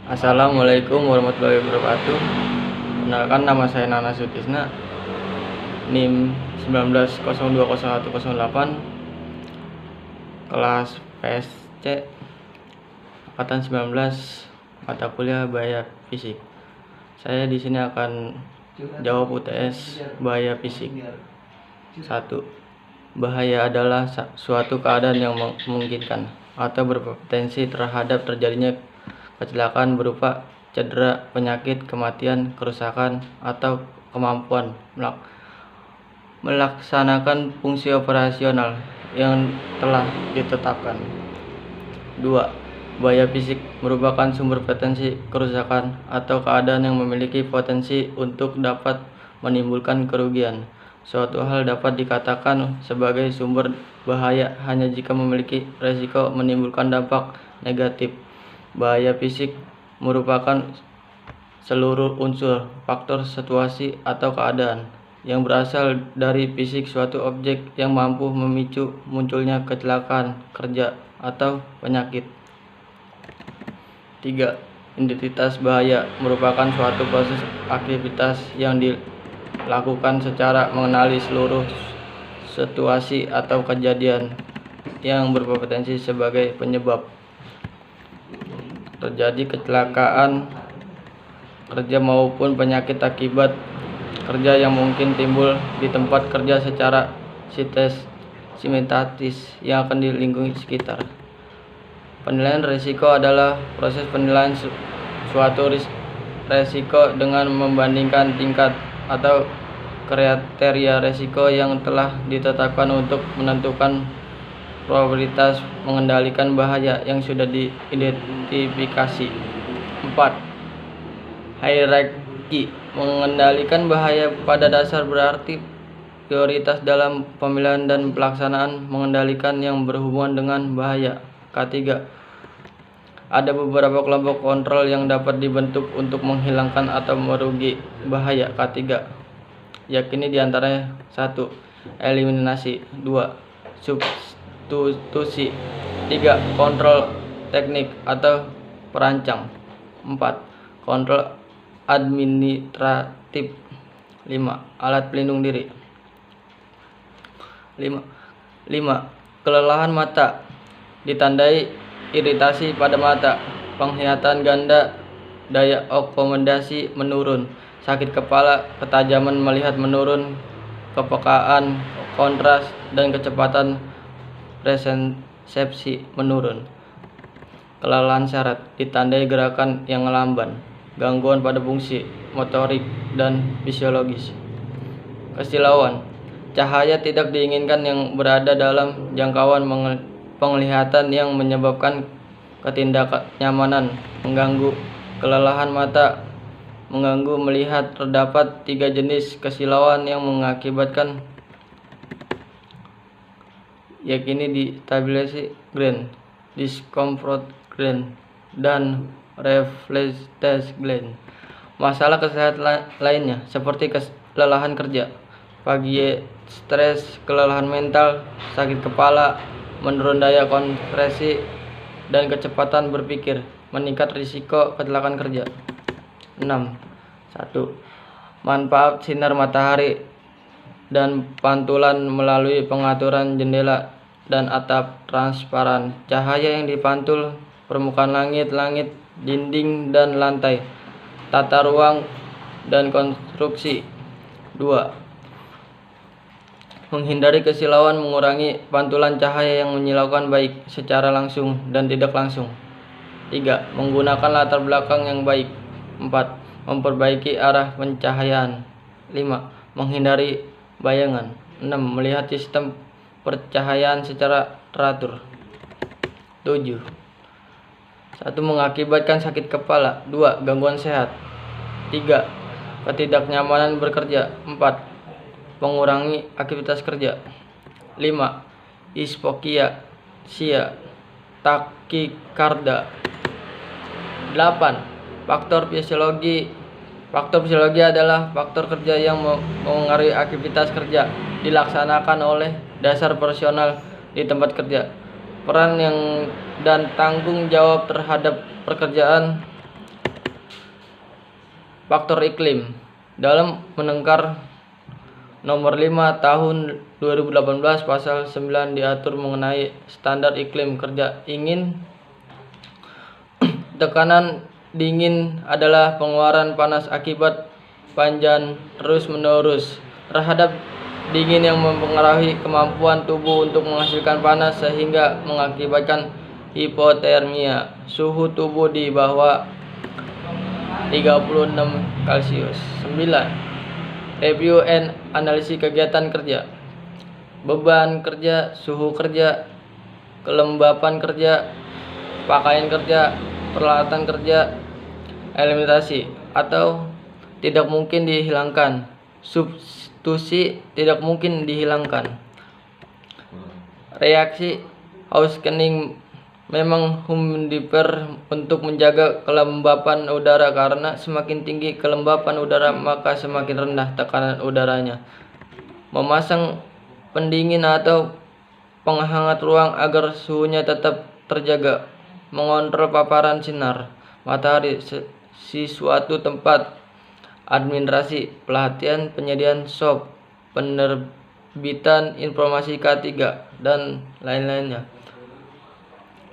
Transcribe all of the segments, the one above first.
Assalamualaikum warahmatullahi wabarakatuh. Perkenalkan, nama saya Nana Sutisna, NIM 19020108, kelas PSC angkatan 19, mata kuliah Bahaya Fisik. Saya di sini akan jawab UTS Bahaya Fisik. 1. Bahaya adalah suatu keadaan yang memungkinkan atau berpotensi terhadap terjadinya kecelakaan berupa cedera, penyakit, kematian, kerusakan, atau kemampuan melaksanakan fungsi operasional yang telah ditetapkan. 2. Bahaya fisik merupakan sumber potensi kerusakan atau keadaan yang memiliki potensi untuk dapat menimbulkan kerugian. Suatu hal dapat dikatakan sebagai sumber bahaya hanya jika memiliki resiko menimbulkan dampak negatif. Bahaya fisik merupakan seluruh unsur, faktor, situasi, atau keadaan yang berasal dari fisik suatu objek yang mampu memicu munculnya kecelakaan kerja atau penyakit. 3. Identitas bahaya merupakan suatu proses aktivitas yang dilakukan secara mengenali seluruh situasi atau kejadian yang berpotensi sebagai penyebab terjadi kecelakaan kerja maupun penyakit akibat kerja yang mungkin timbul di tempat kerja secara sistematis yang akan di lingkungan sekitar. Penilaian risiko adalah proses penilaian suatu risiko dengan membandingkan tingkat atau kriteria risiko yang telah ditetapkan untuk menentukan probabilitas mengendalikan bahaya yang sudah diidentifikasi. 4. Hierarki mengendalikan bahaya pada dasar berarti prioritas dalam pemilihan dan pelaksanaan mengendalikan yang berhubungan dengan bahaya. K3. Ada beberapa kelompok kontrol yang dapat dibentuk untuk menghilangkan atau merugi bahaya. K3. Yakini diantaranya: 1. Eliminasi. 2. Substitusi. 3. Kontrol teknik atau perancang. 4. Kontrol administratif. 5. Alat pelindung diri. 5. Kelelahan mata ditandai iritasi pada mata, penglihatan ganda, daya akomodasi menurun, sakit kepala, ketajaman melihat menurun, kepekaan kontras, dan kecepatan resepsi menurun. Kelelahan syarat ditandai gerakan yang lamban, gangguan pada fungsi motorik dan fisiologis. Kesilauan, cahaya tidak diinginkan yang berada dalam jangkauan penglihatan yang menyebabkan ketidaknyamanan, mengganggu kelelahan mata, mengganggu melihat. Terdapat 3 jenis kesilauan yang mengakibatkan, yakni destabilization gland, discomfort gland, dan reflexes gland. Masalah kesehatan lainnya seperti kelelahan kerja, fatigue, stres, kelelahan mental, sakit kepala, menurun daya konsentrasi, dan kecepatan berpikir, meningkat risiko kecelakaan kerja. 6. 1. Manfaat sinar matahari dan pantulan melalui pengaturan jendela dan atap transparan. Cahaya yang dipantul permukaan langit, dinding, dan lantai, tata ruang, dan konstruksi. 2. Menghindari kesilauan, mengurangi pantulan cahaya yang menyilaukan baik secara langsung dan tidak langsung. 3. Menggunakan latar belakang yang baik. 4. Memperbaiki arah pencahayaan. 5. Menghindari bayangan. 6. Melihat sistem percahayaan secara teratur. 7. 1. Mengakibatkan sakit kepala. 2. Gangguan sehat. 3. Ketidaknyamanan bekerja. 4. Mengurangi aktivitas kerja. 5. Hispokia, takikardia. 8. Faktor fisiologi. Faktor fisiologi adalah faktor kerja yang mengaruhi aktivitas kerja dilaksanakan oleh dasar personal di tempat kerja. Peran yang dan tanggung jawab terhadap pekerjaan faktor iklim. Dalam Menengkar Nomor 5 Tahun 2018 Pasal 9 diatur mengenai standar iklim kerja. Tekanan dingin adalah pengeluaran panas akibat panjang terus-menerus terhadap dingin yang mempengaruhi kemampuan tubuh untuk menghasilkan panas sehingga mengakibatkan hipotermia. Suhu tubuh di bawah 36 Celcius. 9. Review and analisis kegiatan kerja. Beban kerja, suhu kerja, kelembapan kerja, pakaian kerja, peralatan kerja, eliminasi atau tidak mungkin dihilangkan. Substitusi tidak mungkin dihilangkan. Reaksi Housekeeping memang humidifier untuk menjaga kelembapan udara, karena semakin tinggi kelembapan udara maka semakin rendah tekanan udaranya. Memasang pendingin atau penghangat ruang agar suhunya tetap terjaga. Mengontrol paparan sinar matahari di suatu tempat. Administrasi, pelatihan, penyediaan shop, penerbitan informasi K3 dan lain-lainnya.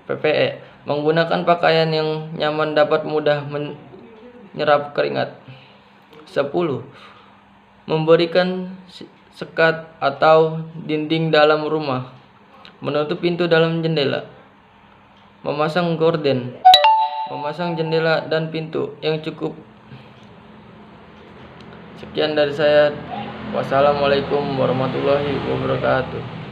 PPE, menggunakan pakaian yang nyaman dapat mudah menyerap keringat. 10. Memberikan sekat atau dinding dalam rumah. Menutup pintu dalam jendela. Memasang gorden. Memasang jendela dan pintu yang cukup. Sekian dari saya. Wassalamualaikum warahmatullahi wabarakatuh.